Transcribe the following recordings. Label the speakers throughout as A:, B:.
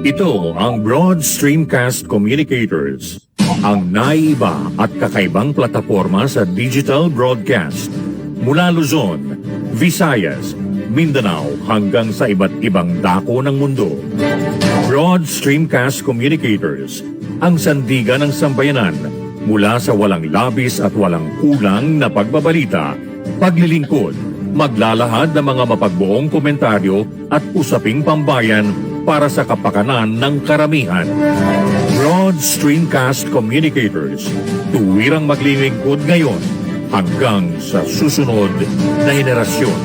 A: Ito ang Broad Streamcast Communicators, ang naiiba at kakaibang plataforma sa digital broadcast. Mula Luzon, Visayas, Mindanao hanggang sa iba't ibang dako ng mundo. Broad Streamcast Communicators, ang sandigan ng sambayanan mula sa walang labis at walang kulang na pagbabalita, paglilingkod, maglalahad ng mga mapagbuong komentaryo at usaping pambayan para sa kapakanan ng karamihan. Broad Streamcast Communicators, tuwirang maglilingkod ngayon hanggang sa susunod na henerasyon.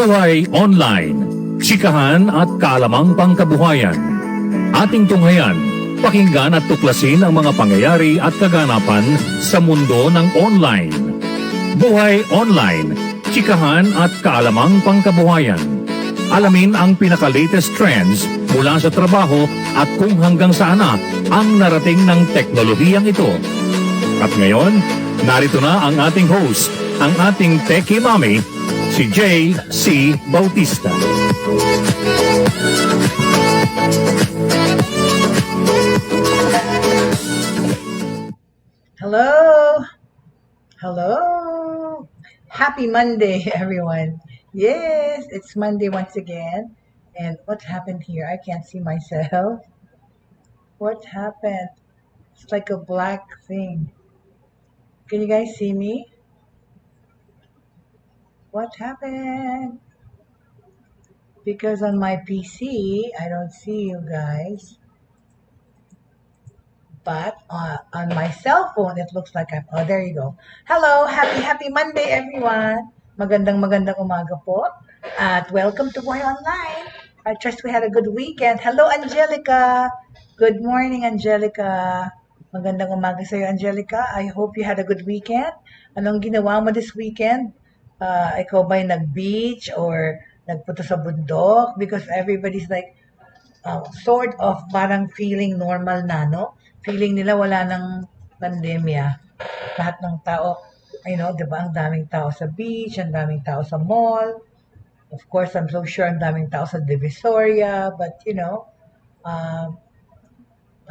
A: Buhay Online, chikahan at kaalamang pangkabuhayan. Ating tunghayan, pakinggan at tuklasin ang mga pangyayari at kaganapan sa mundo ng online. Buhay Online, chikahan at kaalamang pangkabuhayan. Alamin ang pinaka-latest trends mula sa trabaho at kung hanggang saan na ang narating ng teknolohiyang ito. At ngayon, narito na ang ating host, ang ating Techie Mami, si Jaye C. Bautista.
B: Hello! Hello! Happy Monday, everyone. Yes, it's Monday once again. And what happened here? I can't see myself. What happened? It's like a black thing. Can you guys see me? What happened? Because on my PC, I don't see you guys. But on my cell phone, it looks like I'm... Oh, there you go. Hello! Happy Monday, everyone! Magandang umaga po. At welcome to Buhay Online. I trust we had a good weekend. Hello, Angelica! Good morning, Angelica. Magandang umaga sa'yo, Angelica. I hope you had a good weekend. Anong ginawa mo this weekend? Ikaw ba'y nag-beach or nagpunta sa bundok? Because everybody's like sort of parang feeling normal na, no? Feeling nila wala ng pandemya. Lahat ng tao, di ba, ang daming tao sa beach, ang daming tao sa mall. Of course, I'm so sure ang daming tao sa Divisoria, but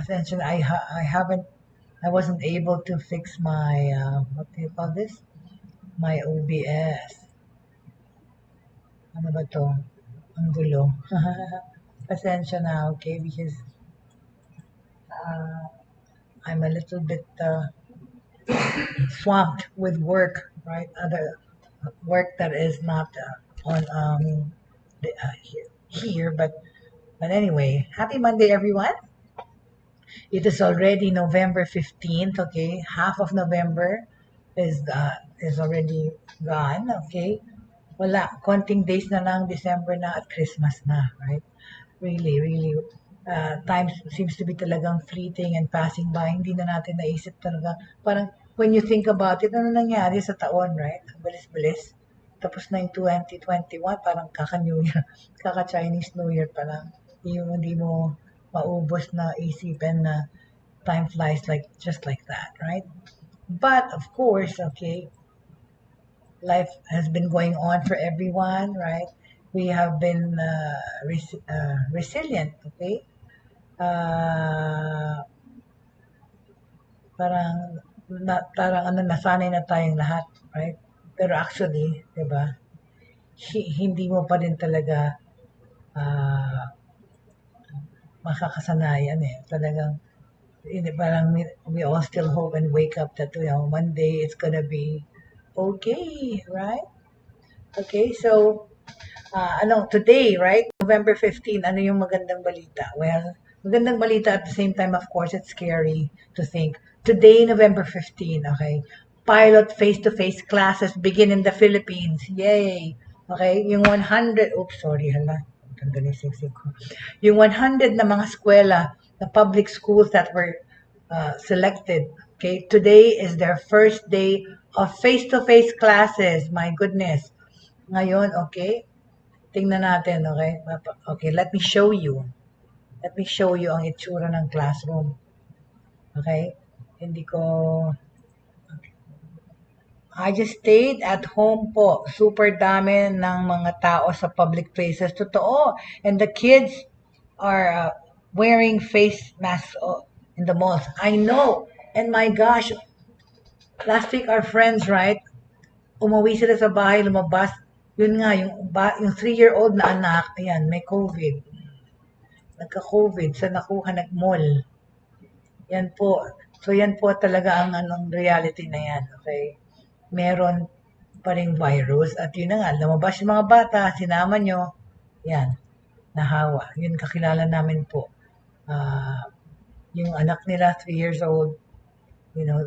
B: pasensya na, I wasn't able to fix my, what do you call this? My OBS. Ano ba to? Ang gulo. Pasensya na, okay? Because I'm a little bit swamped with work, right? Other work that is not on here, but anyway, happy Monday, everyone. It is already November 15th, okay? Half of November is already gone, okay? Wala, konting days na lang, December na at Christmas na, right? Really, time seems to be talagang fleeting and passing by. Hindi na natin naisip talaga. Parang when you think about it, ano nangyari sa taon, right? Bilis-bilis. Tapos na yung 2021, parang kaka-New Year, kaka-Chinese New Year pa lang. Yung hindi mo maubos na isipin na time flies just like that, right? But of course, okay, life has been going on for everyone, right? We have been resilient, okay? Parang nasanay na tayong lahat, right? Pero actually, di ba, hindi mo pa din talaga makakasanayan eh. Talagang, parang we all still hope and wake up that, one day it's gonna be okay, right? Okay, so, today, right? November 15, ano yung magandang balita? Well, magandang balita at the same time, of course, it's scary to think. Today, November 15, okay? Pilot face-to-face classes begin in the Philippines. Yay! Okay? Yung 100, yung 100 na mga eskwela, the public schools that were selected, okay? Today is their first day of face-to-face classes. My goodness. Ngayon, okay? Tingnan natin, okay? Okay, let me show you. Let me show you ang itsura ng classroom. Okay? Hindi ko... I just stayed at home po. Super dami ng mga tao sa public places. Totoo. And the kids are wearing face masks in the malls. I know. And my gosh, last week our friends, right? Umuwi sila sa bahay, lumabas. Yun nga, yung 3-year-old na anak, ayan, may COVID. Nagka-COVID sa nakuha nag-mall. Yan po. So yan po talaga ang anong reality na yan, okay? Meron pa ring virus at yun na nga, lumabas yung mga bata, sinama nyo, yan, nahawa. Yun kakilala namin po. Yung anak nila, 3 years old, you know,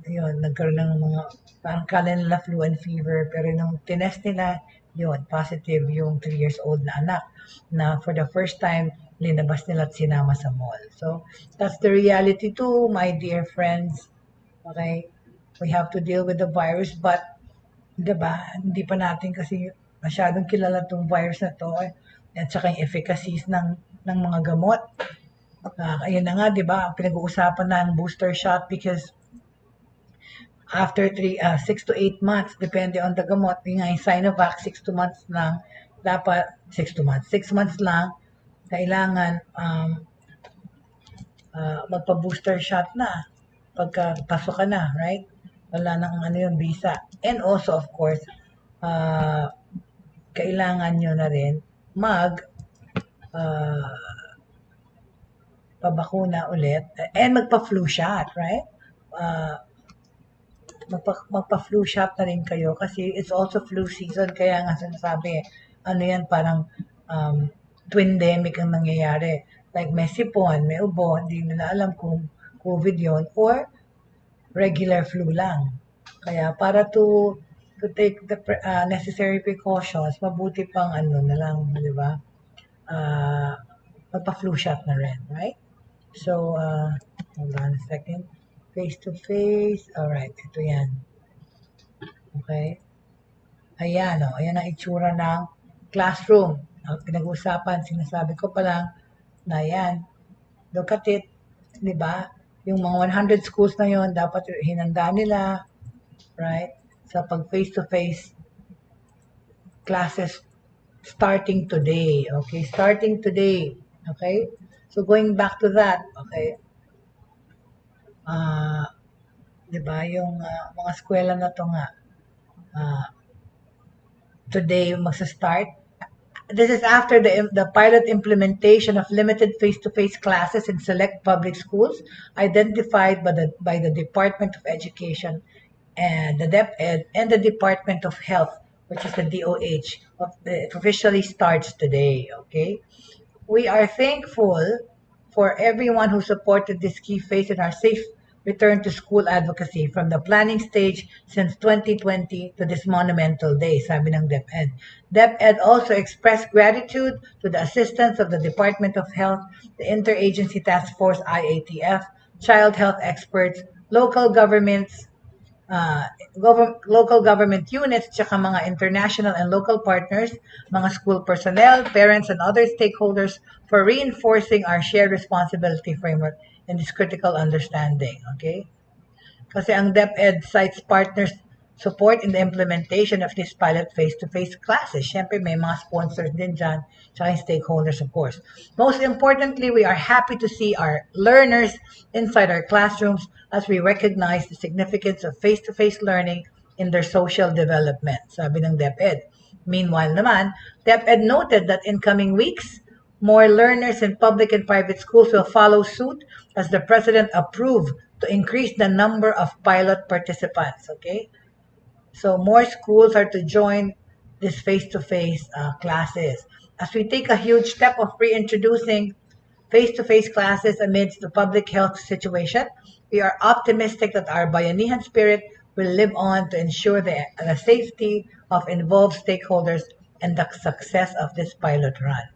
B: yun, nagkaroon ng mga, parang kala nila flu and fever, pero nung tinest nila, yun, positive yung 3 years old na anak na for the first time, linabas nila at sinama sa mall. So, that's the reality too, my dear friends. Okay? We have to deal with the virus, but, diba, hindi pa natin kasi masyadong kilala tong virus na to, at saka yung efficacies ng mga gamot. Ayun na nga, diba, pinag-uusapan na ang booster shot because after 6 to 8 months, depende on the gamot. Yung nga, yung Sinovac, 6 to months lang, dapat 6 to months. 6 months lang, kailangan magpa-booster shot na pagka pasok ka na, right? Wala nang ano yung visa. And also, of course, kailangan nyo na rin pabakuna ulit and magpa-flu shot, right? Magpa-flu shot na rin kayo kasi it's also flu season. Kaya nga sinasabi, ano yan, parang twindemic ang nangyayari. Like may sipon, may ubo, hindi nila alam kung COVID yon or regular flu lang. Kaya para to take the necessary precautions, mabuti pang ano na lang, di ba? Magpa-flu shot na rin, right? So, hold on a second. Face to face. Alright, ito yan. Okay? Ayan, ayan ang itsura ng classroom. Ang pinag-uusapan, sinasabi ko pa lang na yan. Look at it, di ba? Yung mga 100 schools na yon dapat hinanda nila, right? Sa pag face-to-face classes starting today, okay? Starting today, okay? So going back to that, okay? Di ba? Yung mga eskwela na to nga, today magsa-start. This is after the pilot implementation of limited face-to-face classes in select public schools identified by the Department of Education and the DepEd and the Department of Health, which is the DOH. It officially starts today, okay? We are thankful for everyone who supported this key phase in our safe return to school advocacy from the planning stage since 2020 to this monumental day, sabi ng DepEd. DepEd also expressed gratitude to the assistance of the Department of Health, the Interagency Task Force IATF, child health experts, local governments, local government units, tsaka mga international and local partners, mga school personnel, parents, and other stakeholders for reinforcing our shared responsibility framework in this critical understanding, okay? Kasi ang DepEd cites partners support in the implementation of this pilot face-to-face classes. Siyempre, may mga sponsors din dyan, tsaka yung stakeholders, of course. Most importantly, we are happy to see our learners inside our classrooms as we recognize the significance of face-to-face learning in their social development, sabi ng DepEd. Meanwhile naman, DepEd noted that in coming weeks, more learners in public and private schools will follow suit as the President approved to increase the number of pilot participants, okay? So more schools are to join this face-to-face classes. As we take a huge step of reintroducing face-to-face classes amidst the public health situation, we are optimistic that our Bayanihan spirit will live on to ensure the safety of involved stakeholders and the success of this pilot run.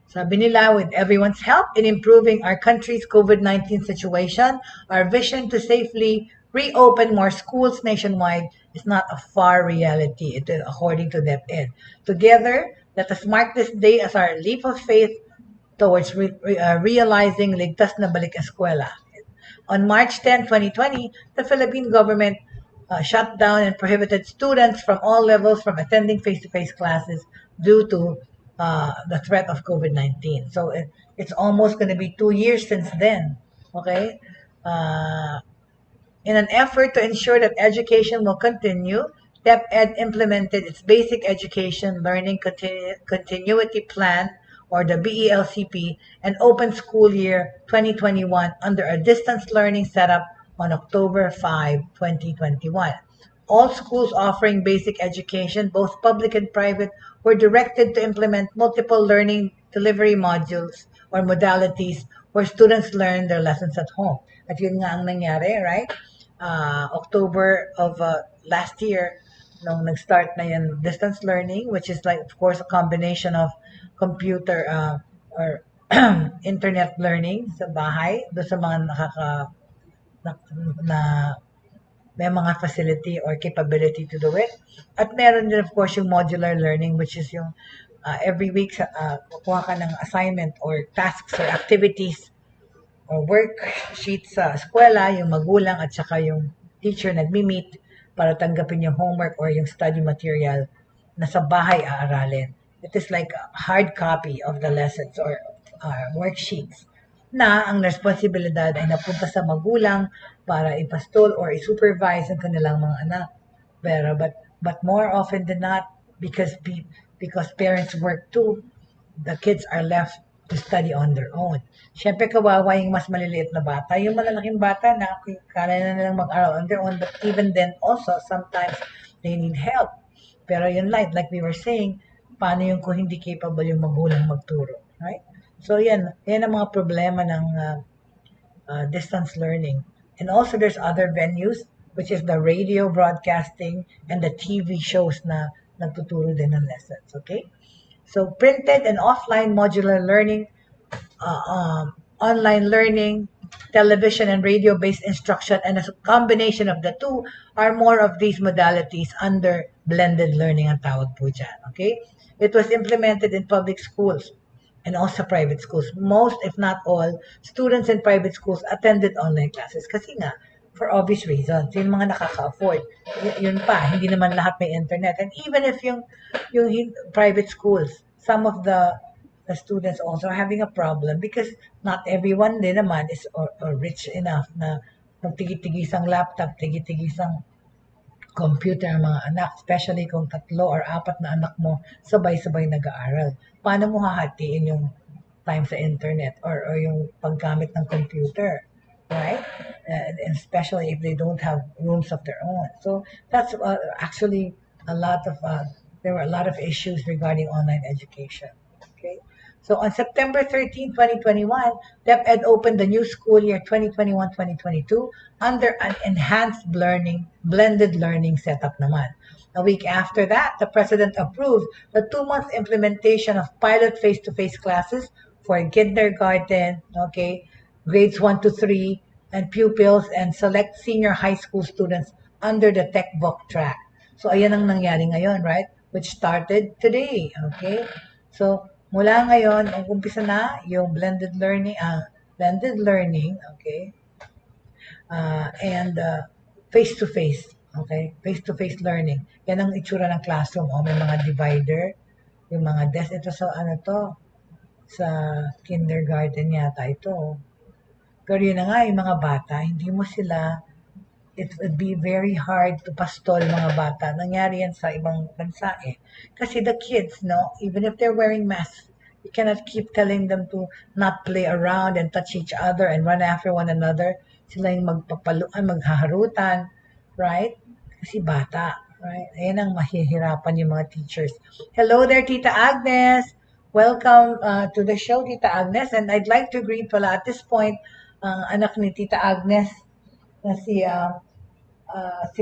B: Sabi nila, with everyone's help in improving our country's COVID-19 situation, our vision to safely reopen more schools nationwide is not a far reality, according to DepEd. Together, let us mark this day as our leap of faith towards realizing ligtas na balik eskwela. On March 10, 2020, the Philippine government shut down and prohibited students from all levels from attending face-to-face classes due to the threat of COVID-19. So it's almost going to be 2 years since then. Okay? In an effort to ensure that education will continue, DepEd implemented its Basic Education Learning Continuity Plan, or the BELCP, and opened school year 2021 under a distance learning setup on October 5, 2021. All schools offering basic education, both public and private, were directed to implement multiple learning delivery modules or modalities where students learn their lessons at home. At yun nga ang nangyari, right? October of last year, nung nag-start na yan distance learning, which is like, of course, a combination of computer or internet learning sa bahay, doon sa mga na may mga facility or capability to do it. At meron din, of course, yung modular learning, which is yung every week kukuha ka ng assignment or tasks or activities or worksheets sa eskwela, yung magulang at saka yung teacher nagmi-meet para tanggapin yung homework or yung study material na sa bahay aaralin. It is like a hard copy of the lessons or worksheets na ang responsibilidad ay napunta sa magulang para ipastol or i-supervise ang kanilang mga anak. Pero but more often than not, because parents work too, the kids are left to study on their own. Siyempre, kawawa yung mas maliliit na bata. Yung malalaking bata na kaya na nilang mag-aral on their own, but even then also, sometimes they need help. Pero yun like we were saying, paano yung kung hindi capable yung magulang magturo, right? So yan ang mga problema ng distance learning. And also there's other venues, which is the radio broadcasting and the TV shows na nagtuturo din ng lessons, okay? So printed and offline modular learning, online learning, television and radio-based instruction, and a combination of the two are more of these modalities under blended learning ang tawag po dyan, okay? It was implemented in public schools and also private schools. Most, if not all, students in private schools attended online classes kasi nga, for obvious reasons, yung mga nakaka-afford. Yun pa, hindi naman lahat may internet. And even if yung private schools, some of the students also are having a problem because not everyone din naman is or rich enough na magtigi-tigisang laptop, tigi-tigisang computer ang mga anak, especially kung 3 or 4 na anak mo sabay-sabay nag-aaral. Paano mo hahatiin yung time sa internet or yung paggamit ng computer, right? And especially if they don't have rooms of their own. So that's actually there were a lot of issues regarding online education. Okay. So on September 13, 2021, DepEd opened the new school year 2021-2022 under an enhanced blended learning setup naman. A week after that, the President approved the 2-month implementation of pilot face-to-face classes for kindergarten, okay, grades 1 to 3, and pupils and select senior high school students under the TechBook track. So ayan ang nangyari ngayon, right? Which started today, okay? So mula ngayon, umpisa na yung blended learning, okay? And face-to-face, okay? Face-to-face learning. Yan ang itsura ng classroom. May mga divider, yung mga desk. Ito sa sa kindergarten yata ito. Pero yun na nga, yung mga bata, hindi mo sila, it would be very hard to pastol mga bata. Nangyari yan sa ibang bansa eh. Kasi the kids, even if they're wearing masks, you cannot keep telling them to not play around and touch each other and run after one another. Sila yung maghaharutan, right? Kasi bata, right? Ayan ang mahihirapan yung mga teachers. Hello there, Tita Agnes! Welcome to the show, Tita Agnes. And I'd like to greet pala at this point, anak ni Tita Agnes, na si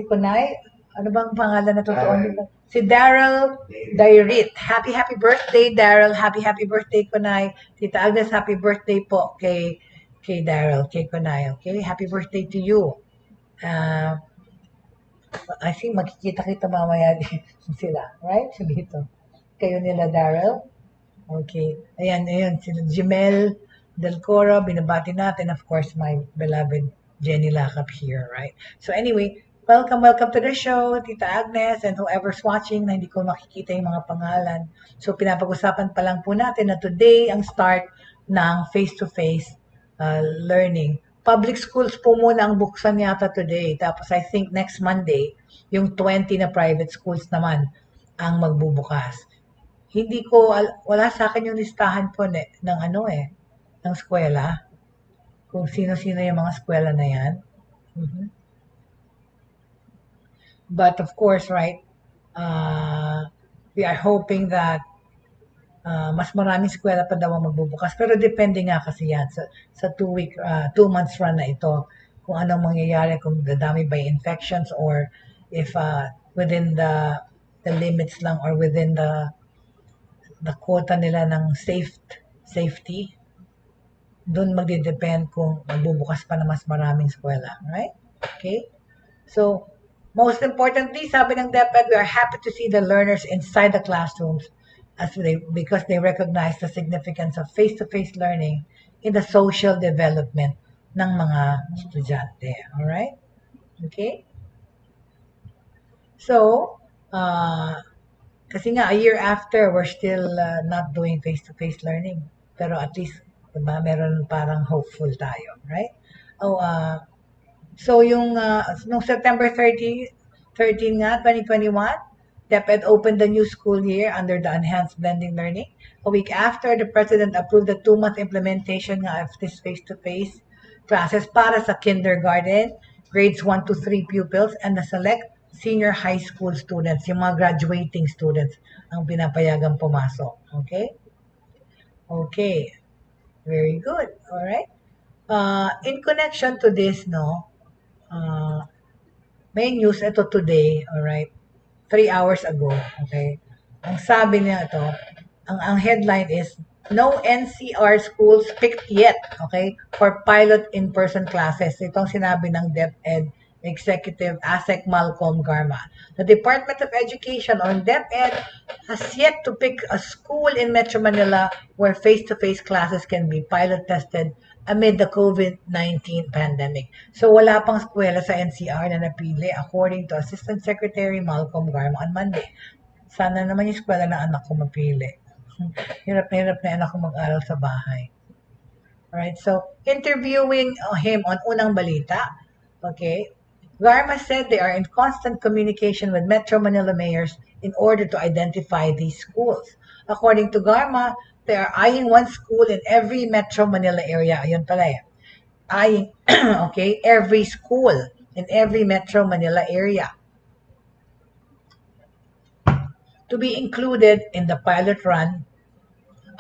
B: Kunay. Ano bang pangalan na totoo nila? Si Daryl Dairit. Happy birthday, Daryl. Happy birthday, Kunay. Tita Agnes, happy birthday po kay Daryl, kay Kunay. Okay? Happy birthday to you. Uh, I think magkikita-kita mamaya din sila, right? Dito. Kayo nila, Daryl. Okay. Ayan, sila Jimel Del Coro, binabati natin. Of course, my beloved Jenny Lakap here, right? So anyway, welcome to the show, Tita Agnes, and whoever's watching na hindi ko makikita yung mga pangalan. So pinapag-usapan pa lang po natin na today ang start ng face-to-face learning. Public schools po muna ang buksan yata today. Tapos I think next Monday, yung 20 na private schools naman ang magbubukas. Hindi ko wala sa akin yung listahan po ng ng eskuwela, kung sino-sino yung mga eskuwela na yan. Mhm. But of course, right, we are hoping that mas maraming eskuwela pa daw ang magbubukas. Pero depende nga kasi yan sa 2 months run na ito. Kung anong mangyayari, kung dadami ba yung infections or if within the limits lang or within the quota nila ng safety, doon magde-depend kung magbubukas pa na mas maraming eskwela, right? Okay? So, most importantly, sabi ng DepEd, we are happy to see the learners inside the classrooms because they recognize the significance of face-to-face learning in the social development ng mga estudyante. Alright? Okay? So, kasi nga, a year after, we're still not doing face-to-face learning. Pero at least, diba, meron parang hopeful tayo, right? So nung September 13 nga, 2021, DepEd opened the new school year under the enhanced blending learning. A week after, the President approved the 2-month implementation of this face-to-face classes para sa kindergarten, grades 1 to 3 pupils, and the select senior high school students, yung mga graduating students, ang pinapayagang pumasok. Okay? Okay. Very good. All right. In connection to this, may news ito today, all right, 3 hours ago, okay? Ang sabi niya ito, ang headline is, no NCR schools picked yet, okay, for pilot in-person classes. Itong sinabi ng DepEd Executive ASEC Malcolm Garma. The Department of Education or DepEd has yet to pick a school in Metro Manila where face-to-face classes can be pilot tested amid the COVID-19 pandemic. So wala pang eskwela sa NCR na napili according to Assistant Secretary Malcolm Garma on Monday. Sana naman yung eskwela na anak ko mapili. Hirap na anak ko mag-aral sa bahay. Alright, so interviewing him on Unang Balita, okay, Garma said they are in constant communication with Metro Manila mayors in order to identify these schools. According to Garma, they are eyeing one school in every Metro Manila area. Ayun pala eh. Eyeing, okay, every school in every Metro Manila area to be included in the pilot run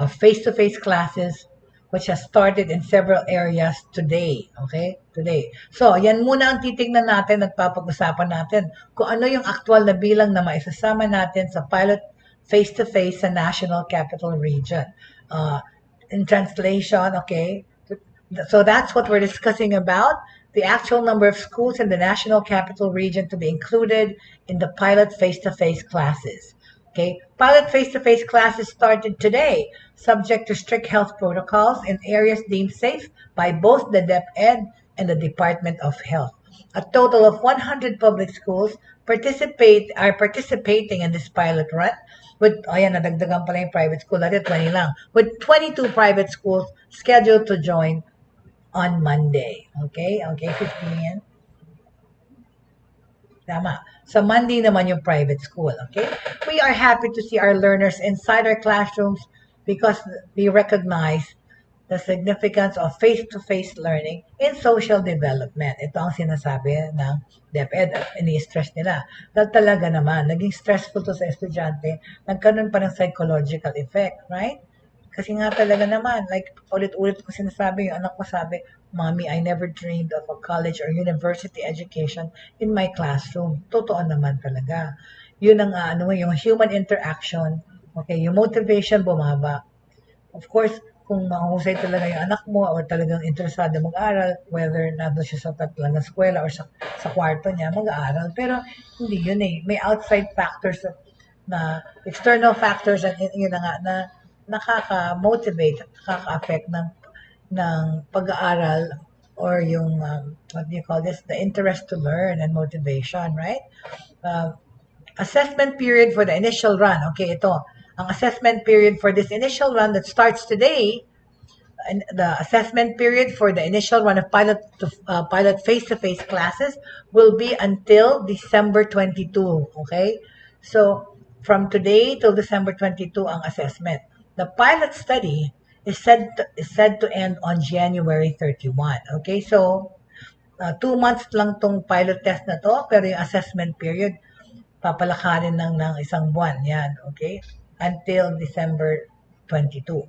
B: of face-to-face classes which has started in several areas today. Okay? Today. So, yan muna ang titignan natin at papag-usapan natin kung ano yung actual na bilang na maisasama natin sa pilot face-to-face sa National Capital Region. In translation, okay, so that's what we're discussing about, the actual number of schools in the National Capital Region to be included in the pilot face-to-face classes. Okay, pilot face-to-face classes started today, subject to strict health protocols in areas deemed safe by both the DepEd and the Department of Health. A total of 100 public schools are participating in this pilot run. With, nadagdagan pala yung private school, dati 20 lang. With 22 private schools scheduled to join on Monday. Okay, 15. Tama. So Monday naman yung private school, okay? We are happy to see our learners inside our classrooms because we recognize the significance of face-to-face learning in social development. Ito ang sinasabi ng DepEd at ini-stress nila. Dahil talaga naman, naging stressful to sa estudyante, nagkaroon pa ng psychological effect, right? Kasi nga talaga naman, like ulit-ulit ko sinasabi, yung anak ko sabi, Mommy, I never dreamed of a college or university education in my classroom. Totoo naman talaga. Yun ang yung human interaction, okay, yung motivation bumaba. Of course, kung mahusay talaga yung anak mo o talagang interesado mag-aral, whether nandun siya sa talagang eskwela or sa kwarto niya, mag-aaral. Pero hindi yun eh. May outside factors na external factors and yun na nga na nakaka-motivate, nakaka-affect ng pag-aaral or yung what do you call this, the interest to learn and motivation, right? Uh, Assessment period for the initial run. Okay, ito. Ang assessment period for this initial run that starts today, and the assessment period for the initial run of pilot face-to-face classes will be until December 22. Okay, so from today till December 22 ang assessment. The pilot study is said to end on January 31. Okay, so 2 months lang tong pilot test na to, pero yung assessment period papalakarin ng isang buwan. Yan, okay? Until December 22.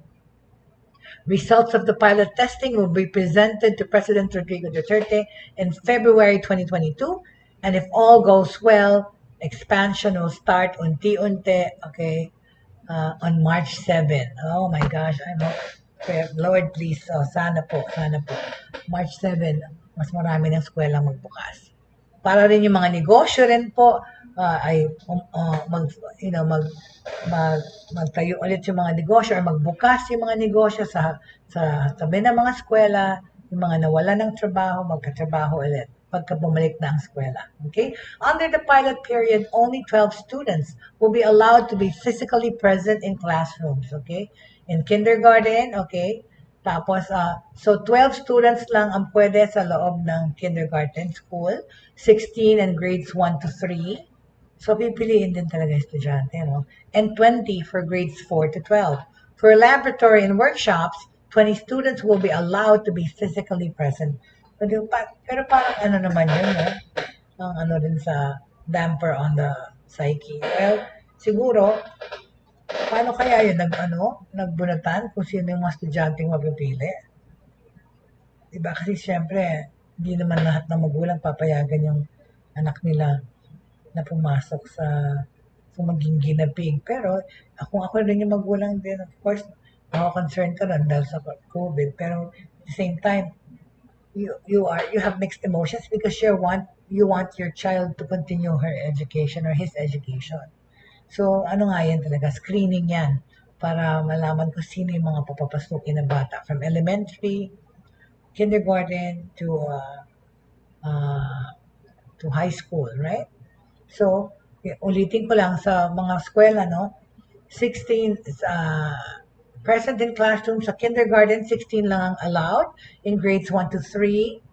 B: Results of the pilot testing will be presented to President Rodrigo Duterte in February 2022. And if all goes well, expansion will start unti-unti, okay, on March 7. Oh my gosh, Lord please, sana po. March 7, mas marami ng eskwela magbukas. Para rin yung mga negosyo rin po ay magtayo ulit yung mga negosyo or magbukas yung mga negosyo sa tabi ng mga eskwela, yung mga nawala ng trabaho, magkatrabaho ulit pagka bumalik na ang eskwela. Okay? Under the pilot period, only 12 students will be allowed to be physically present in classrooms. Okay? In kindergarten, okay? Tapos, so 12 students lang ang pwede sa loob ng kindergarten school, 16 in grades 1 to 3. So, pipiliin din talaga estudyante, no? And 20 for grades 4 to 12. For laboratory and workshops, 20 students will be allowed to be physically present. Pero parang naman yun, no? Ang rin sa damper on the psyche. Well, siguro, paano kaya yun? Nagbunatan kung sino yung mga estudyanteng mapipili? Diba? Kasi syempre, hindi naman lahat ng magulang papayagan yung anak nila na pumasok sa maging ginapig. Pero kung ako rin yung magulang din, of course, concerned ka rin dahil sa COVID. Pero at the same time, you have mixed emotions because you want your child to continue her education or his education. So, nga yan talaga, screening yan para malaman ko sino yung mga papapasukin na bata from elementary, kindergarten to high school, right? So, ulitin ko lang sa mga eskwela, no? 16 present in classroom sa kindergarten, 16 lang ang allowed. In grades 1 to 3,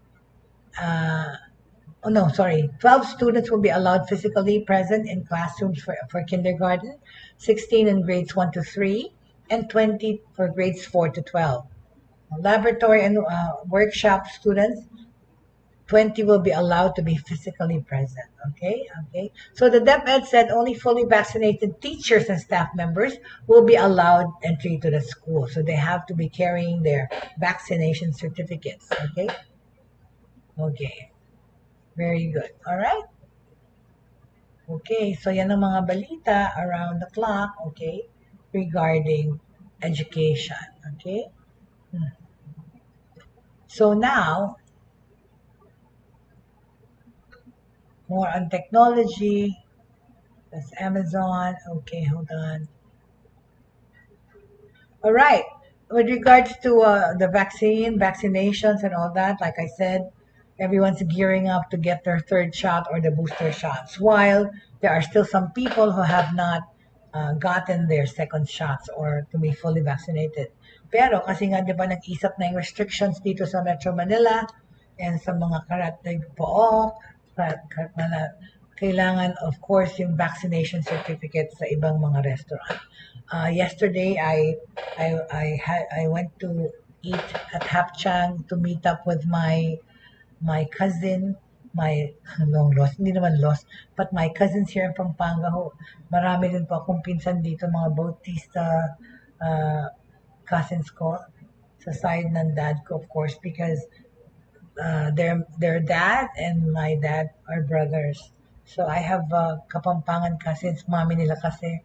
B: 12 students will be allowed physically present in classrooms for kindergarten, 16 in grades 1 to 3, and 20 for grades 4 to 12. Laboratory and workshop students, 20 will be allowed to be physically present. Okay? So the DepEd said only fully vaccinated teachers and staff members will be allowed entry to the school. So they have to be carrying their vaccination certificates. Okay. Very good. All right? Okay, so yan ang mga balita around the clock, okay, regarding education. Okay? So now, more on technology. That's Amazon. Okay, hold on. All right. With regards to the vaccinations and all that, like I said, everyone's gearing up to get their third shot or the booster shots, while there are still some people who have not gotten their second shots or to be fully vaccinated. Pero kasi nga, di ba, nag-isap na yung restrictions dito sa Metro Manila and sa mga karatig pook, kailangan, of course, yung vaccination certificate sa ibang mga restaurant. Yesterday, I went to eat at Hapchang to meet up with my cousin, my long lost, hindi naman lost, but my cousins here in Pampanga ho. Marami din po akong pinsan dito, mga Bautista cousins ko sa side ng dad ko, of course, because their dad and my dad are brothers. So I have Kapampangan cousins, mami nila kasi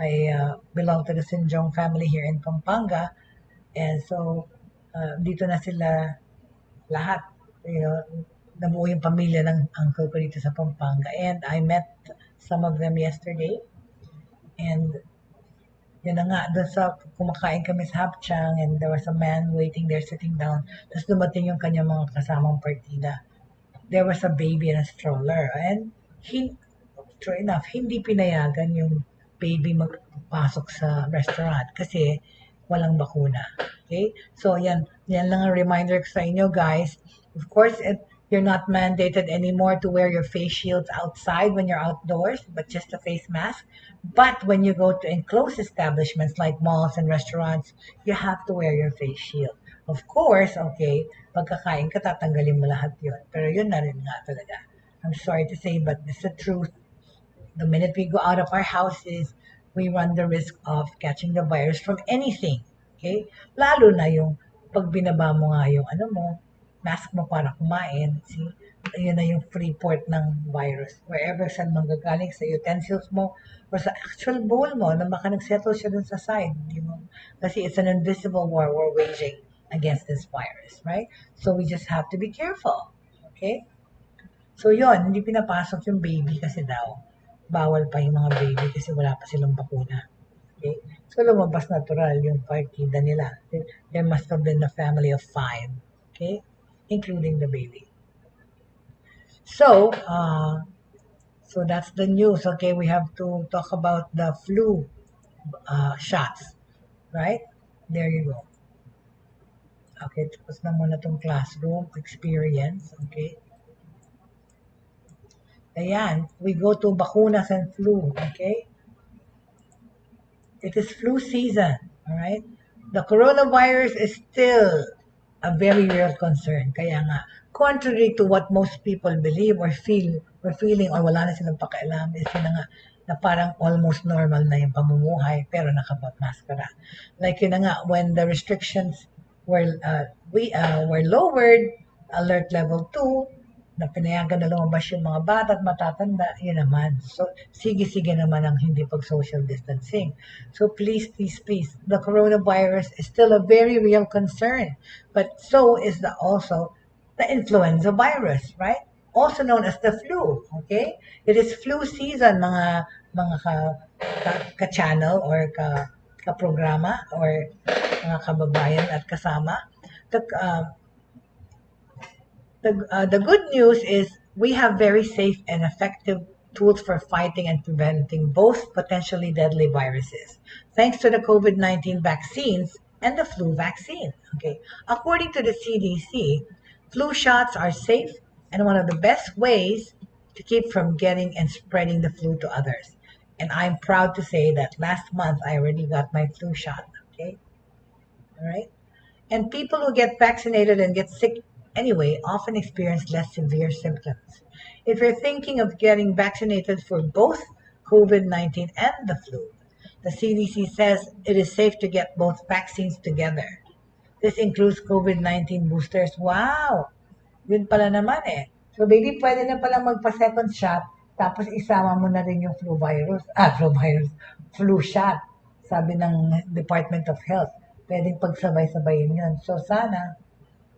B: I belong to the Sinjong family here in Pampanga. And so, dito na sila lahat, you know, nabuo yung pamilya ng uncle ko dito sa Pampanga. And I met some of them yesterday. And yun na nga, doon sa kumakain kami sa Hapchang and there was a man waiting there sitting down. Tapos dumating yung kanyang mga kasamang partida. There was a baby in a stroller. And true enough, hindi pinayagan yung baby magpasok sa restaurant kasi walang bakuna. Okay? So, yan lang ang reminder ko sa inyo, guys. Of course, you're not mandated anymore to wear your face shields outside when you're outdoors, but just a face mask. But when you go to enclosed establishments like malls and restaurants, you have to wear your face shield. Of course, okay, pagkakain ka, tatanggalin mo lahat yun. Pero yun na rin nga talaga. I'm sorry to say, but it's the truth. The minute we go out of our houses, we run the risk of catching the virus from anything. Okay? Lalo na yung pag binaba mo nga yung mask mo para kumain. See? Yun na yung free port ng virus. Wherever saan manggagaling, sa utensils mo, or sa actual bowl mo, na baka nagsettle siya dun sa side. Di mo? Kasi it's an invisible war we're waging against this virus, right? So we just have to be careful. Okay? So yun, hindi pinapasok yung baby kasi daw bawal pa yung mga baby kasi wala pa silang bakuna. Okay? So lumabas natural yung partida nila. There must have been a family of 5. Okay? Including the baby. So, so that's the news. Okay, we have to talk about the flu shots. Right? There you go. Okay, tapos na muna tong classroom experience. Okay. Ayan, we go to bakunas and flu, okay? It is flu season, all right? The coronavirus is still a very real concern. Kaya nga, contrary to what most people believe or feeling or wala na silang pakialam, is yun na nga, na parang almost normal na yung pamumuhay pero nakapag-maskara. Like yun na nga, when the restrictions were lowered, alert level 2, na pinayagan na lumabas yung mga bata at matatanda, yun naman. So, sige-sige naman ang hindi pag-social distancing. So, please, the coronavirus is still a very real concern. But so is also the influenza virus, right? Also known as the flu, okay? It is flu season, mga ka-channel or ka-programa or mga kababayan at kasama. The good news is we have very safe and effective tools for fighting and preventing both potentially deadly viruses, thanks to the COVID-19 vaccines and the flu vaccine. Okay, according to the CDC, flu shots are safe and one of the best ways to keep from getting and spreading the flu to others. And I'm proud to say that last month I already got my flu shot. Okay, all right. And people who get vaccinated and get sick anyway often experience less severe symptoms. If you're thinking of getting vaccinated for both COVID-19 and the flu, the CDC says it is safe to get both vaccines together. This includes COVID-19 boosters. Wow! Yun pala naman eh. So baby, pwede na pala magpa-second shot tapos isama mo na rin yung flu shot. Sabi ng Department of Health. Pwedeng pagsabay-sabayin yun. So sana,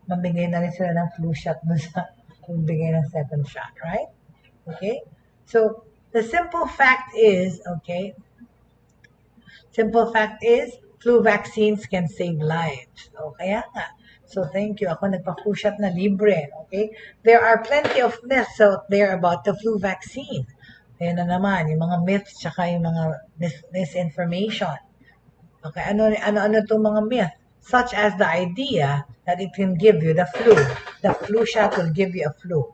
B: mabigay na rin sila ng flu shot dun sa magbigay ng second shot, right? Okay? So, the simple fact is, flu vaccines can save lives. O, kaya nga. So, thank you. Ako nagpa-flu shot na libre, okay? There are plenty of myths out there about the flu vaccine. Ayan na naman, yung mga myths tsaka yung mga misinformation. Okay, ano itong mga myth? Such as the idea that it can give you the flu. The flu shot will give you a flu.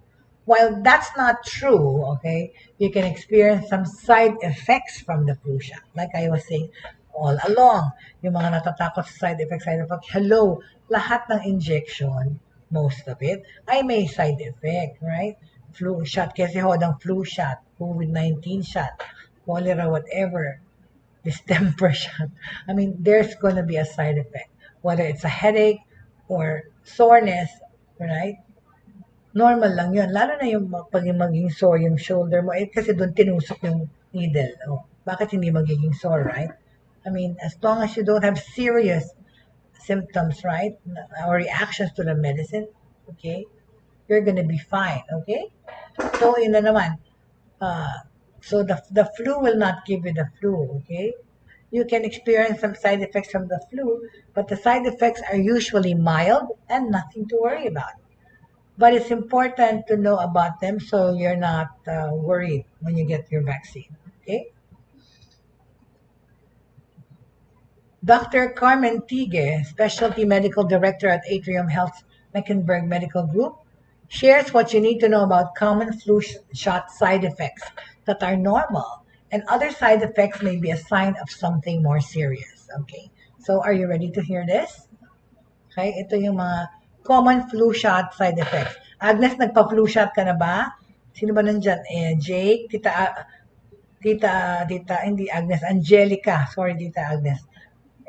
B: While that's not true, okay, you can experience some side effects from the flu shot. Like I was saying all along, yung mga natatakot sa side effects, hello, lahat ng injection, most of it, ay may side effect, right? Flu shot, kasi hodang flu shot, COVID-19 shot, cholera, whatever, distemper shot. I mean, there's going to be a side effect. Whether it's a headache or soreness, right? Normal lang yun. Lalo na yung pag maging sore yung shoulder mo, kasi doon tinusok yung needle. Oh, bakit hindi magiging sore, right? I mean, as long as you don't have serious symptoms, right, or reactions to the medicine, okay, you're gonna be fine, okay? So, yun na naman. So the flu will not give you the flu, okay? You can experience some side effects from the flu, but the side effects are usually mild and nothing to worry about. But it's important to know about them so you're not worried when you get your vaccine, okay? Dr. Carmen Tigue, Specialty Medical Director at Atrium Health Mecklenburg Medical Group, shares what you need to know about common flu shot side effects that are normal, and other side effects may be a sign of something more serious. Okay, so are you ready to hear this? Okay, ito yung mga common flu shot side effects. Agnes, nagpa-flu shot ka na ba? Sino ba nandyan? Jake, hindi Agnes, Angelica. Sorry, Tita Agnes.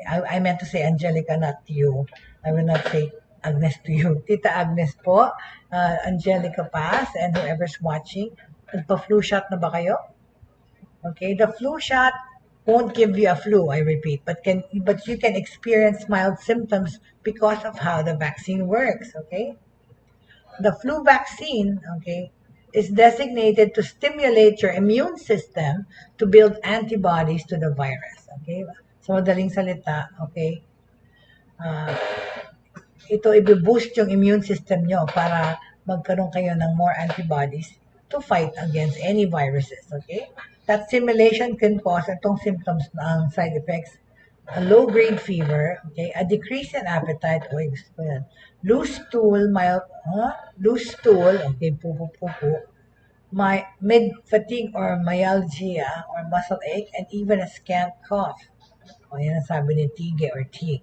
B: I meant to say Angelica, not you. I will not say Agnes to you. Tita Agnes po, Angelica Paz, and whoever's watching, nagpa-flu shot na ba kayo? Okay, the flu shot won't give you a flu, I repeat, but you can experience mild symptoms because of how the vaccine works, okay? The flu vaccine, okay, is designated to stimulate your immune system to build antibodies to the virus, okay? So, madaling salita, okay, uh, ito i-boost yung immune system nyo para magkaroon kayo ng more antibodies to fight against any viruses, okay? That stimulation can cause itong symptoms ng side effects, a low-grade fever, okay, a decrease in appetite, gusto ko yan, loose stool, okay, pupo, my mid-fatigue or myalgia or muscle ache, and even a scant cough. O yan ang sabi ni Tige or Tig.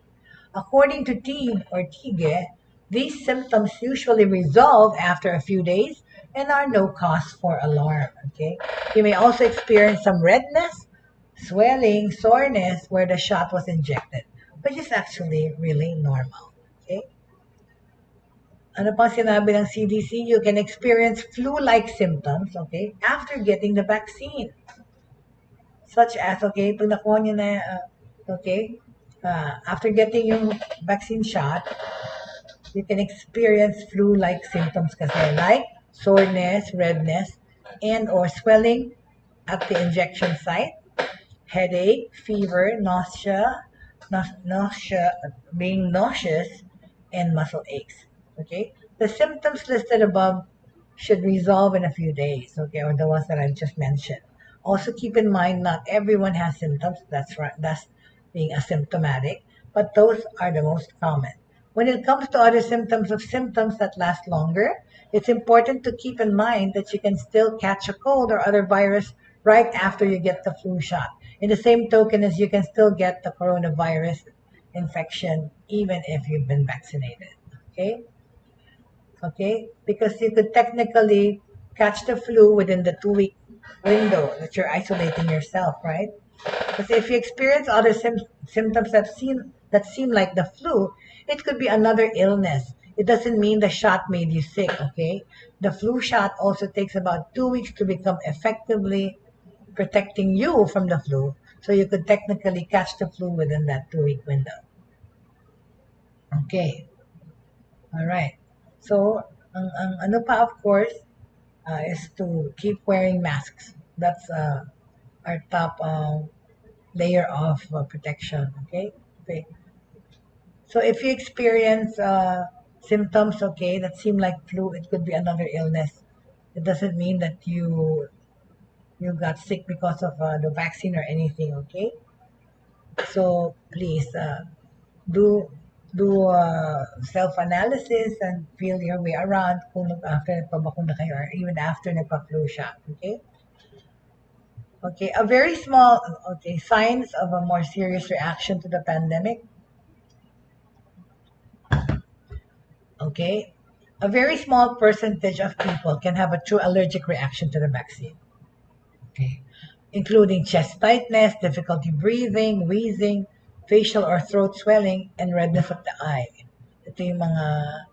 B: According to Tig or Tige, these symptoms usually resolve after a few days and are no cause for alarm. Okay, you may also experience some redness, swelling, soreness where the shot was injected, which is actually really normal. Okay. Ano pang sinabi ng CDC? You can experience flu-like symptoms, okay, after getting the vaccine. Such as, okay, pag nakuha nyo na, okay, after getting yung vaccine shot, you can experience flu-like symptoms kasi like soreness, redness, and or swelling at the injection site, headache, fever, nausea, being nauseous, and muscle aches. Okay, the symptoms listed above should resolve in a few days. Okay, or the ones that I've just mentioned. Also, keep in mind not everyone has symptoms. That's right. That's being asymptomatic, but those are the most common. When it comes to other symptoms that last longer, it's important to keep in mind that you can still catch a cold or other virus right after you get the flu shot. In the same token as you can still get the coronavirus infection even if you've been vaccinated. Okay? Okay? Because you could technically catch the flu within the 2 week window that you're isolating yourself, right? Because if you experience other symptoms that seem like the flu, it could be another illness. It doesn't mean the shot made you sick, okay? The flu shot also takes about 2 weeks to become effectively protecting you from the flu. So you could technically catch the flu within that 2 week window. Okay. All right. So, ang ano pa, of course, is to keep wearing masks. That's our top layer of protection. Okay. Okay. So if you experience symptoms, okay, that seem like flu, it could be another illness. It doesn't mean that you got sick because of the vaccine or anything. Okay. So please do self-analysis and feel your way around kung after nagpabakuna kayo or even after nagpa-flu shot. Okay. Okay, a very small, okay, signs of a more serious reaction to the pandemic. Okay, a very small percentage of people can have a true allergic reaction to the vaccine. Okay, including chest tightness, difficulty breathing, wheezing, facial or throat swelling, and redness of the eye. Ito yung mga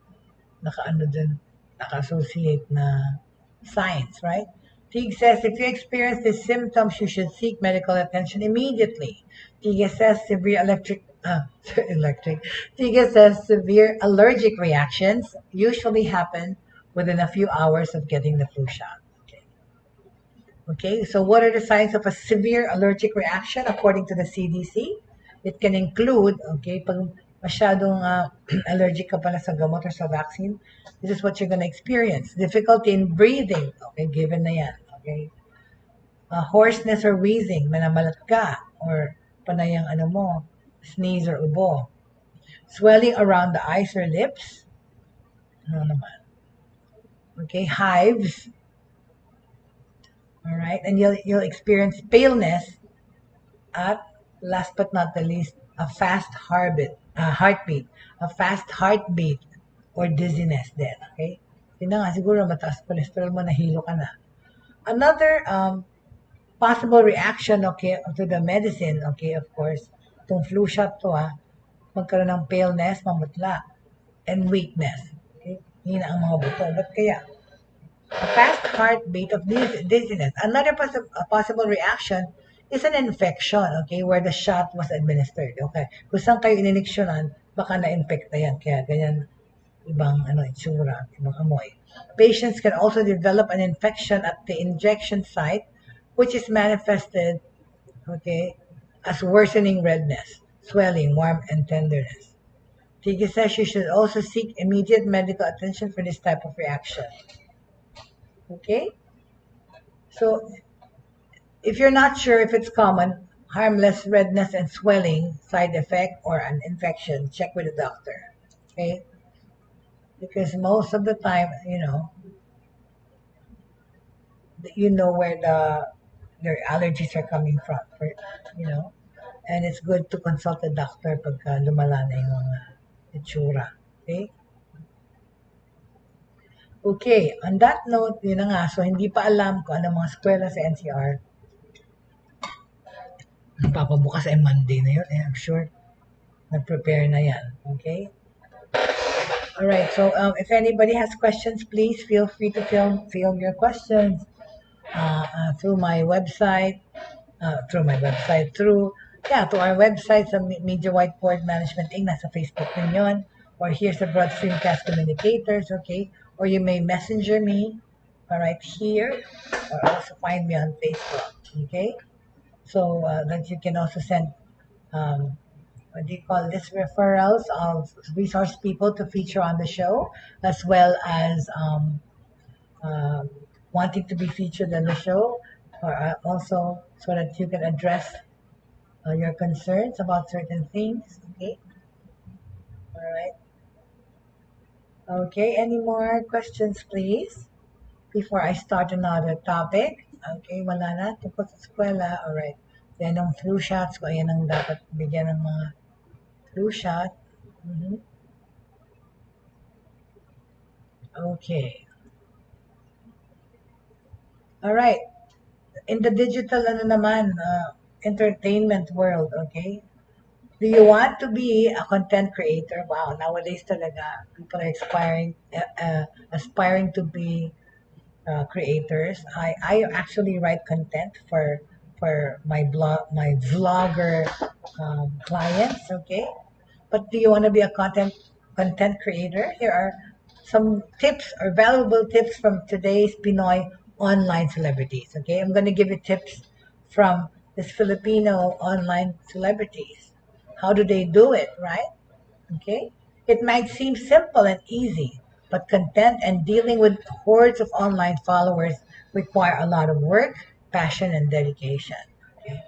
B: naka-associate na signs, right? Teague says if you experience these symptoms, you should seek medical attention immediately. Teague says severe Electric. Tika says severe allergic reactions usually happen within a few hours of getting the flu shot. Okay. Okay, so what are the signs of a severe allergic reaction according to the CDC? It can include, okay, pag masyadong allergic ka pala sa gamot or sa vaccine, this is what you're going to experience. Difficulty in breathing, okay, given na yan, okay. Hoarseness or wheezing, manamalat ka, or panay ang ano mo, sneeze or ubo. Swelling around the eyes or lips, ano naman, okay, hives, all right, and you'll experience paleness at last but not the least, a fast heartbeat or dizziness din, okay? Yun na nga, siguro mataas cholesterol mo, nahilo ka na. Another possible reaction, okay, to the medicine, okay, of course, itong flu shot to magkaroon ng paleness, mamutla, and weakness. Okay? Hina ang mga buto. Ba't kaya? A fast heartbeat of dizziness. Another possible reaction is an infection, okay, where the shot was administered. Okay. Kung saan kayo ininiksyonan, baka na-infect na yan. Kaya ganyan, ibang itsura, ibang amoy. Patients can also develop an infection at the injection site, which is manifested, okay, as worsening redness, swelling, warmth, and tenderness. Tiggy says you should also seek immediate medical attention for this type of reaction. Okay? So, if you're not sure if it's common, harmless redness and swelling, side effect, or an infection, check with a doctor. Okay? Because most of the time, you know where your allergies are coming from, you know. And it's good to consult a doctor pagka lumala na yung mga itsura. Okay? Okay, on that note, yun na nga, so hindi pa alam kung ano mga eskwela sa NCR. Papabukas ay Monday na yun, I'm sure. Nag-prepare na yan, okay? Alright, so if anybody has questions, please feel free to film your questions through my website, to our website sa Media Whiteboard Management Inc. Nasa Facebook din yun. Or here's the Broad Streamcast Communicators, okay? Or you may messenger me right here, or also find me on Facebook, okay? So that you can also send, what do you call this, referrals of resource people to feature on the show, as well as wanting to be featured on the show, or also so that you can address your concerns about certain things. Okay. All right. Okay. Any more questions, please, before I start another topic? Okay. Wala na. Tungkol sa eskwela. All right. Yan ang flu shots ko. Ayan ang dapat bigyan ng mga flu shot. Mm-hmm. Okay. All right. In the digital entertainment world, okay? Do you want to be a content creator? Wow, nowadays talaga people are aspiring to be creators. I actually write content for my vlogger clients, okay? But do you want to be a content creator? Here are some tips or valuable tips from today's Pinoy online celebrities. Okay, I'm going to give you tips from this Filipino online celebrities. How do they do it, right? Okay, it might seem simple and easy, but content and dealing with hordes of online followers require a lot of work, passion, and dedication. Okay?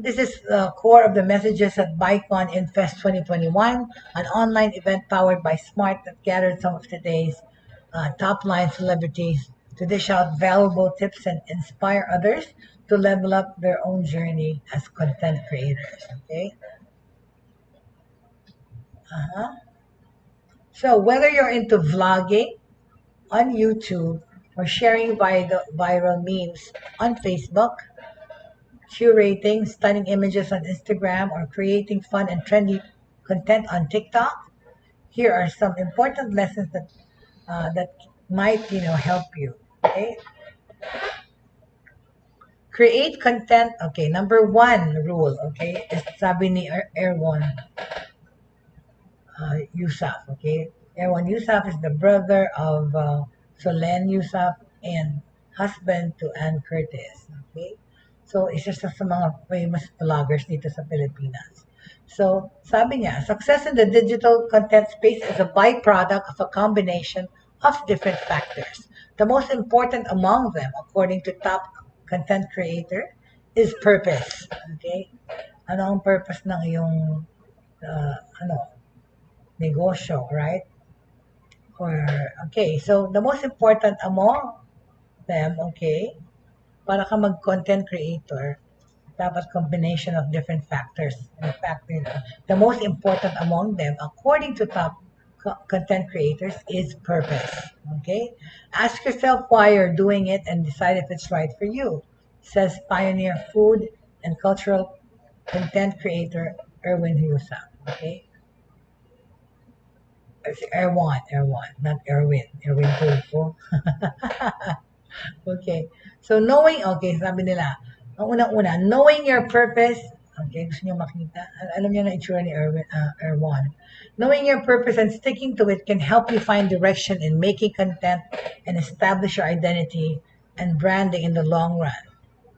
B: This is the core of the messages at ByCon Infest 2021, an online event powered by Smart that gathered some of today's top-line celebrities to dish out valuable tips and inspire others to level up their own journey as content creators. Okay. Uh-huh. So whether you're into vlogging on YouTube or sharing viral memes on Facebook, curating stunning images on Instagram, or creating fun and trendy content on TikTok, here are some important lessons that might help you. Okay, Create content. Okay, number one rule, okay, is sabi ni Erwin Yusuf, okay? Erwin Yusuf is the brother of Solen Yusuf and husband to Ann Curtis, okay? So, isa siya sa mga famous vloggers dito sa Pilipinas. So, sabi niya, success in the digital content space is a byproduct of a combination of different factors. The most important among them, according to top content creator, is purpose, okay? Ano ang purpose ng iyong ano, negosyo, right? Or, okay, so the most important among them, okay, para ka mag-content creator, dapat combination of different factors. In fact, the most important among them, according to top content creators, is purpose. Okay? Ask yourself why you're doing it and decide if it's right for you, says pioneer food and cultural content creator Erwin Husa. Okay? Erwan, not Erwin. Erwin Tulfo. Okay. So, okay, sabi nila, ang unang-una, knowing your purpose, okay, gusto niyo makita, alam niyo na itsura ni Erwan. Knowing your purpose and sticking to it can help you find direction in making content and establish your identity and branding in the long run.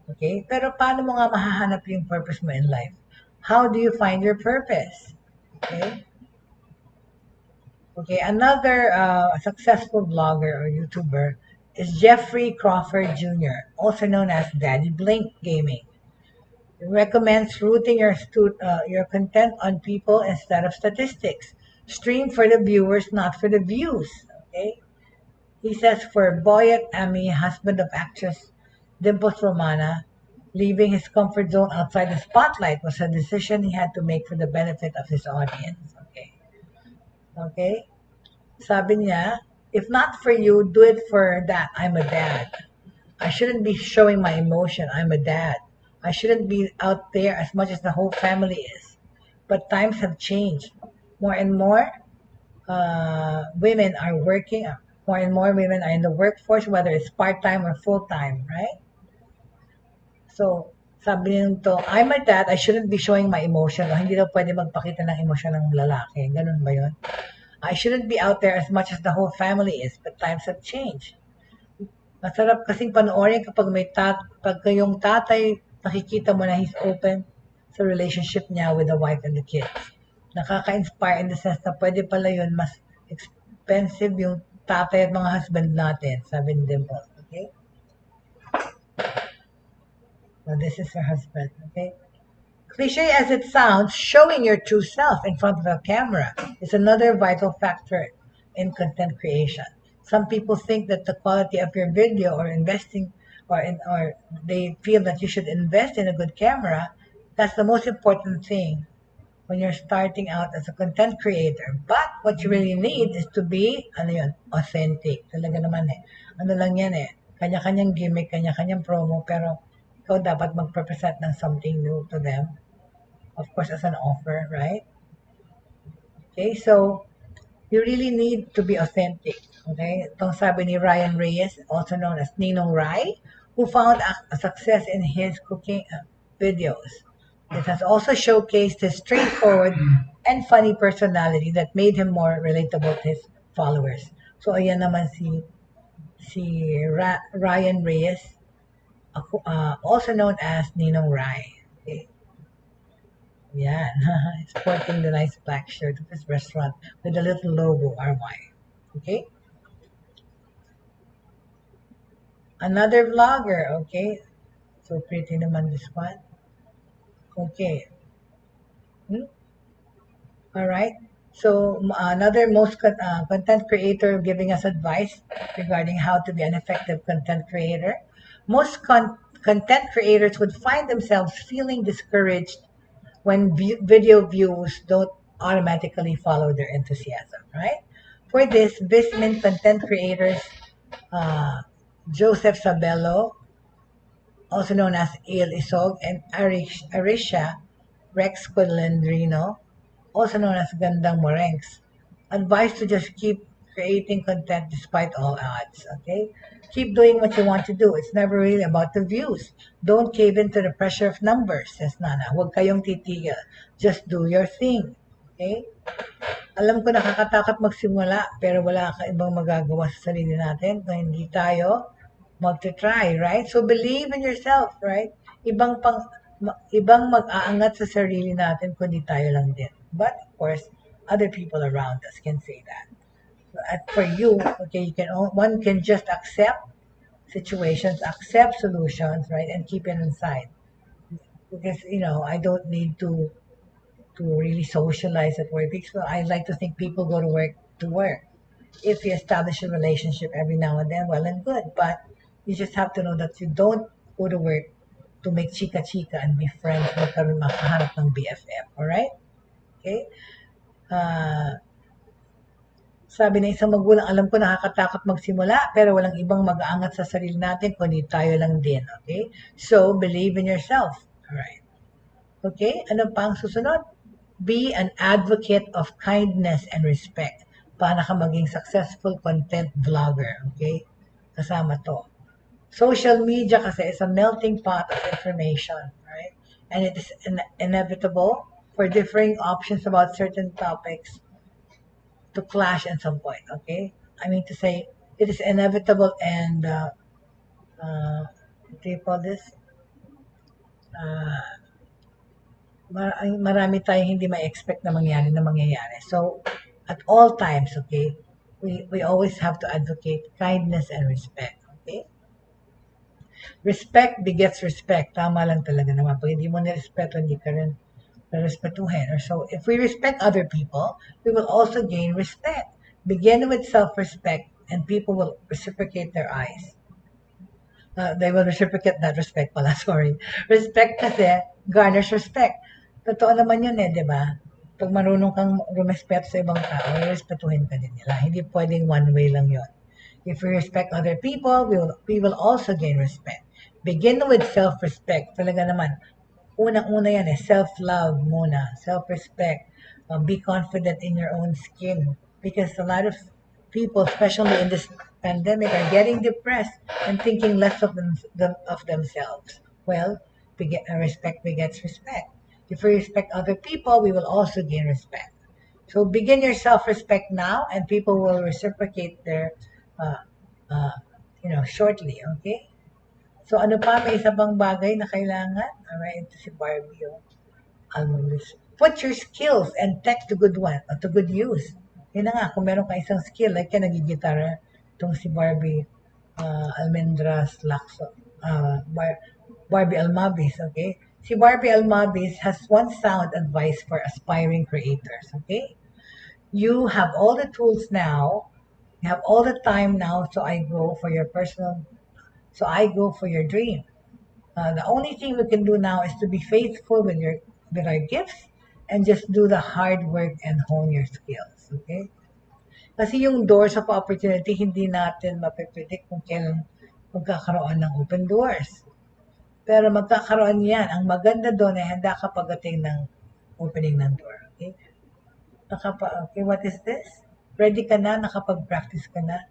B: Okay? Pero paano mo nga mahahanap yung purpose mo in life? How do you find your purpose? Okay? Okay, another successful blogger or YouTuber is Jeffrey Crawford Jr., also known as Daddy Blink Gaming. He recommends rooting your content on people instead of statistics. Stream for the viewers, not for the views. Okay, he says for Boyet Ami, husband of actress Dimples Romana, leaving his comfort zone outside the spotlight was a decision he had to make for the benefit of his audience. Okay, okay. Sabi niya, if not for you, do it for that. I'm a dad. I shouldn't be showing my emotion. I'm a dad. I shouldn't be out there as much as the whole family is. But times have changed. More and more women are working. More and more women are in the workforce, whether it's part-time or full-time, right? So, sabi nito, I'm a dad. I shouldn't be showing my emotion. O, hindi daw pwede magpakita ng emosyon ng lalaki. Ganun ba yun? I shouldn't be out there as much as the whole family is, but times have changed. Masarap kasing panoorin kapag pag yung tatay, nakikita mo na he's open sa relationship niya with the wife and the kids. Nakaka-inspire in the sense na pwede pala yun mas expensive yung tatay at mga husband natin, sabi ni Dimple. Okay? So this is her husband, okay? Cliche as it sounds, showing your true self in front of a camera is another vital factor in content creation. Some people think that the quality of your video or or they feel that you should invest in a good camera. That's the most important thing when you're starting out as a content creator. But what you really need is to be, authentic. Talaga naman Ano lang yan Kanya-kanyang gimmick, kanya-kanyang promo, pero ikaw dapat mag-represent ng something new to them. Of course, as an offer, right? Okay, so you really need to be authentic. Okay, itong sabi ni Ryan Reyes, also known as Ninong Rai, who found a success in his cooking videos. It has also showcased his straightforward and funny personality that made him more relatable to his followers. So, ayan naman Ryan Reyes, also known as Ninong Rai. Okay. Yan. Sporting the nice black shirt of his restaurant with a little logo, RY. Okay? Another vlogger, okay? So pretty naman this one. Okay. Alright. So another most content creator giving us advice regarding how to be an effective content creator. Most content creators would find themselves feeling discouraged when video views don't automatically follow their enthusiasm, right? For this, Bismin content creators Joseph Sabello, also known as Il Isog, and Arisha Rex Quadlandrino, also known as Gandang Morengs, advised to just keep creating content despite all odds. Okay, keep doing what you want to do. It's never really about the views. Don't cave into the pressure of numbers, says Nana. Huwag kayong titigil. Just do your thing. Okay? Alam ko nakakatakot magsimula, pero wala kang ibang magagawa sa sarili natin kung hindi tayo mag-try, right? So believe in yourself, right? Ibang mag-aangat sa sarili natin kundi tayo lang din. But of course, other people around us can say that. But for you, okay, one can just accept situations, accept solutions, right, and keep it inside. Because I don't need to really socialize at work. Because I like to think people go to work to work. If you establish a relationship every now and then, well and good. But you just have to know that you don't go to work to make chika-chika and be friends makahanap ng BFF. Alright? Okay? Sabi ng isang magulang, alam ko nakakatakot magsimula, pero walang ibang mag-aangat sa sarili natin kundi tayo lang din. Okay? So, believe in yourself. Alright. Okay? Ano pa ang susunod? Be an advocate of kindness and respect. Paano ka maging successful content vlogger? Okay? Kasama to. Social media kasi is a melting pot of information, right? And it is inevitable for differing options about certain topics to clash at some point, okay? I mean to say, it is inevitable and, what do you call this? Marami tayong hindi ma-expect na mangyayari. So, at all times, okay, we always have to advocate kindness and respect, okay? Respect begets respect. Tama lang talaga naman. Pag hindi mo nirespeto, hindi ka rin respetuhin. Or so, if we respect other people, we will also gain respect. Begin with self-respect and people will reciprocate their eyes. They will reciprocate that respect pala, sorry. Respect kasi garners respect. Totoo naman yun di ba? Pag marunong kang rumespeto sa ibang tao, respetuhin ka din nila. Hindi pwedeng one way lang yun. If we respect other people, we will also gain respect. Begin with self-respect. Talaga naman, unang-una yan self-love muna, self-respect. Be confident in your own skin. Because a lot of people, especially in this pandemic, are getting depressed and thinking less of themselves. Well, respect begets respect. If we respect other people, we will also gain respect. So begin your self-respect now, and people will reciprocate their, shortly. Okay. So ano pa? May isa bang bagay na kailangan? Alright, ito si Barbie. Put your skills and tech to good use. Yun na nga, kung meron ka isang skill, like yan, nagigitara, itong si Barbie Almendras Lacso, Barbie Almabis, okay? Si Barbie Almabis has one sound advice for aspiring creators, okay? You have all the tools now, you have all the time now, so I go for your dream. The only thing we can do now is to be faithful with our gifts and just do the hard work and hone your skills. Okay? Kasi yung doors of opportunity, hindi natin mapipredict kung kailan magkakaroon ng open doors. Pero magkakaroon yan. Ang maganda doon ay handa ka pagdating ng opening ng door. Okay? Okay, what is this? Ready ka na? Nakapag-practice ka na?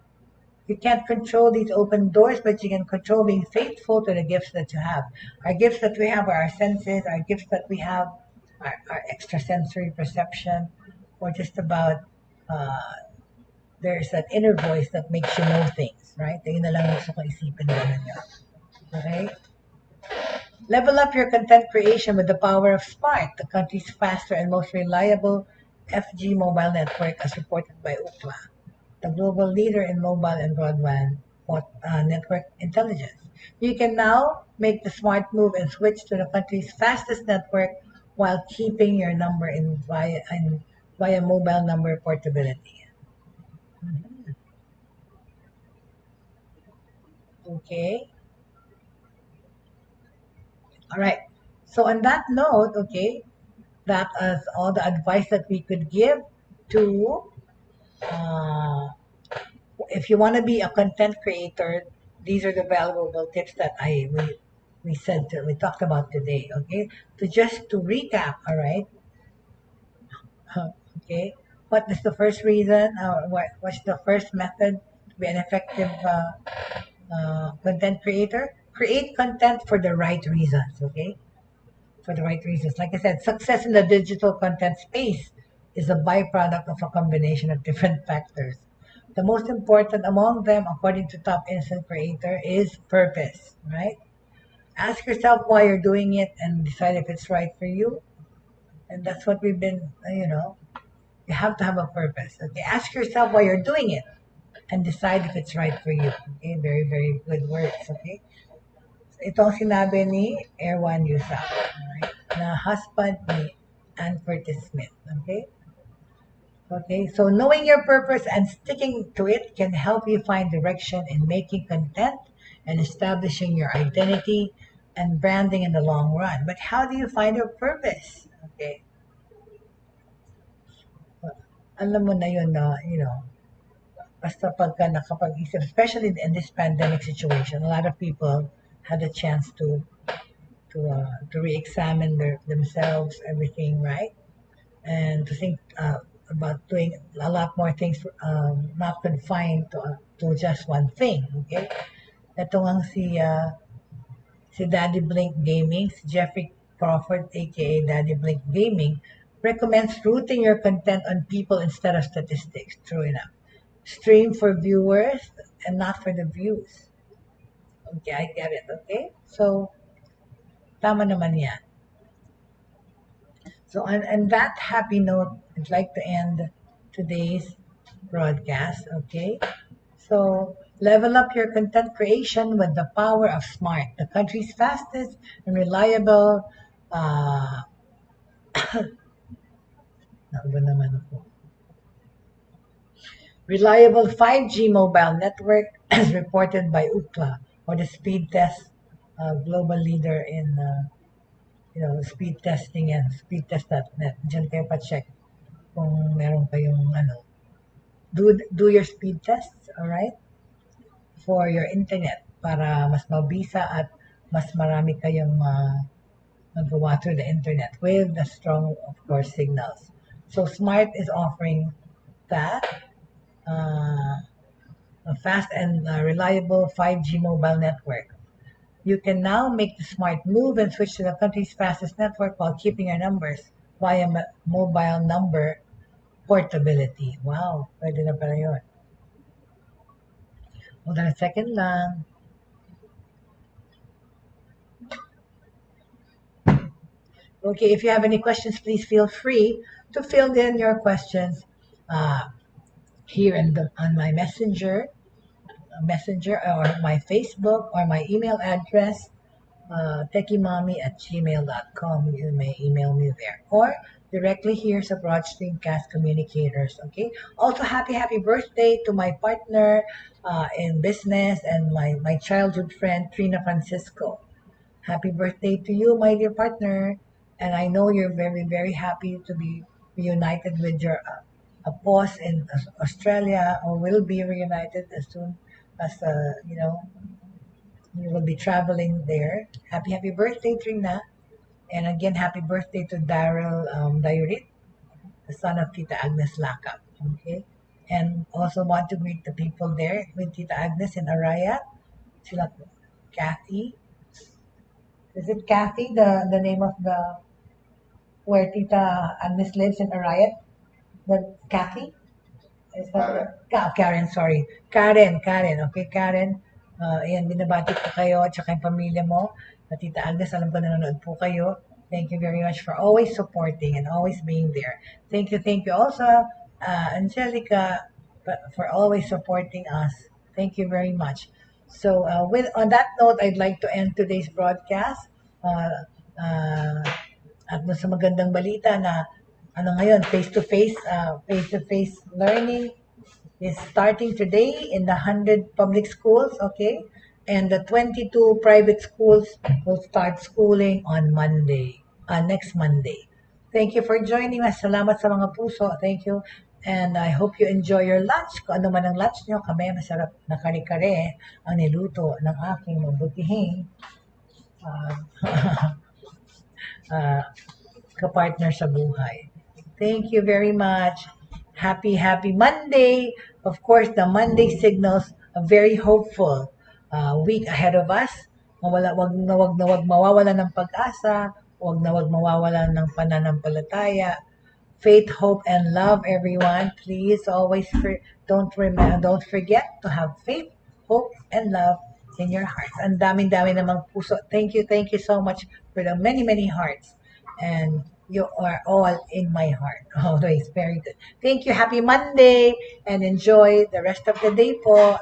B: You can't control these open doors, but you can control being faithful to the gifts that you have. Our gifts that we have are our senses. Our gifts that we have are our extrasensory perception, or just about there's that inner voice that makes you know things, right? Yun na lang gusto ko isipin naman yun. Okay? Level up your content creation with the power of Spark, the country's faster and most reliable FG mobile network as reported by Ookla, the global leader in mobile and broadband network intelligence. You can now make the smart move and switch to the country's fastest network while keeping your number via mobile number portability. Okay. All right. So on that note, okay, that is all the advice that we could give to if you want to be a content creator. These are the valuable tips that we talked about today. Okay, to recap. All right. Okay. what is the first reason? What's the first method to be an effective content creator? Create content for the right reasons, okay? For the right reasons. Like I said, success in the digital content space is a byproduct of a combination of different factors. The most important among them, according to top instant creator, is purpose, right? Ask yourself why you're doing it and decide if it's right for you. And that's what we've been, you have to have a purpose. Okay, ask yourself why you're doing it and decide if it's right for you. Okay, very, very good words. Okay, itong sinabi ni Erwan Yusuf, right, na husband ni Ann Curtis Smith. Okay, okay, so knowing your purpose and sticking to it can help you find direction in making content and establishing your identity and branding in the long run. But how do you find your purpose? Okay, alam mo na yun na, basta pagka nakapag-isip, especially in this pandemic situation, a lot of people had a chance to re-examine themselves, everything, right? And to think about doing a lot more things, not confined to just one thing, okay? Ito ang si Daddy Blink Gaming, si Jeffrey Crawford, aka Daddy Blink Gaming, recommends rooting your content on people instead of statistics. True enough. Stream for viewers and not for the views. Okay, I get it. Okay, so tama naman yan. So on that happy note, I'd like to end today's broadcast. Okay, so level up your content creation with the power of Smart, the country's fastest and reliable. Ano ba naman ako? Reliable 5G mobile network as reported by Ookla, or the speed test global leader in speed testing and speedtest.net. Diyan kayo pa-check kung meron kayong do your speed tests, alright? For your internet para mas mabisa at mas marami kayong magawa through the internet with the strong, of course, signals. So Smart is offering that a fast and reliable 5G mobile network. You can now make the smart move and switch to the country's fastest network while keeping your numbers via mobile number portability. Wow, pwede na pala yun. Hold on a second lang. Okay, if you have any questions, please feel free to fill in your questions here on my messenger or my Facebook or my email address, techiemommy@gmail.com. You may email me there or directly here sa Broad Streamcast Communicators. Okay. Also, happy birthday to my partner in business and my childhood friend Trina Francisco. Happy birthday to you, my dear partner. And I know you're very, very happy to be reunited with your boss in Australia, or will be reunited as soon as, you will be traveling there. Happy birthday, Trina. And again, happy birthday to Daryl Dayurit, the son of Tita Agnes Lakap. Okay? And also want to greet the people there with Tita Agnes in Arayat. Sila Kathy. Is it Kathy, the name of the where Tita Agnes lives in Arayat? The Kathy? Is that Karen, sorry. Karen. Okay, Karen. Ayan, binabati ko kayo at saka yung pamilya mo. Tita Agnes, alam ko nanonood po kayo. Thank you very much for always supporting and always being there. Thank you also, Angelica, for always supporting us. Thank you very much. So, on that note, I'd like to end today's broadcast. At sa magandang balita na ngayon, face-to-face learning is starting today in the 100 public schools, okay? And the 22 private schools will start schooling on Monday, next Monday. Thank you for joining us. Salamat sa mga puso. Thank you. And I hope you enjoy your lunch. Kung ano man ang lunch nyo, kami masarap na kare-kare ang niluto ng aking mabutihing kapartner sa buhay. Thank you very much. happy Monday. Of course, the Monday signals a very hopeful week ahead of us. Wag mawawala ng pag-asa, wag mawawala ng pananampalataya. Faith, hope, and love, everyone. Please always don't forget to have faith, hope, and love in your hearts. Ang daming-dami namang puso. Thank you so much for the many hearts. And you are all in my heart. Always very good. Thank you. Happy Monday and enjoy the rest of the day po.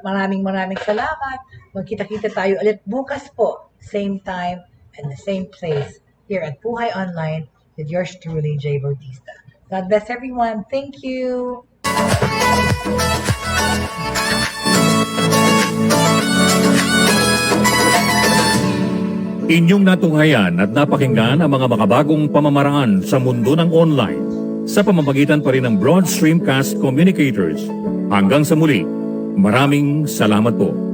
B: Maraming salamat. Magkita-kita tayo ulit bukas po. Same time and the same place here at Buhay Online with yours truly, Jaye Bautista. God bless everyone. Thank you.
A: Inyong natunghayan at napakinggan ang mga makabagong pamamaraan sa mundo ng online sa pamamagitan pa rin ng Broad Streamcast Communicators. Hanggang sa muli, maraming salamat po.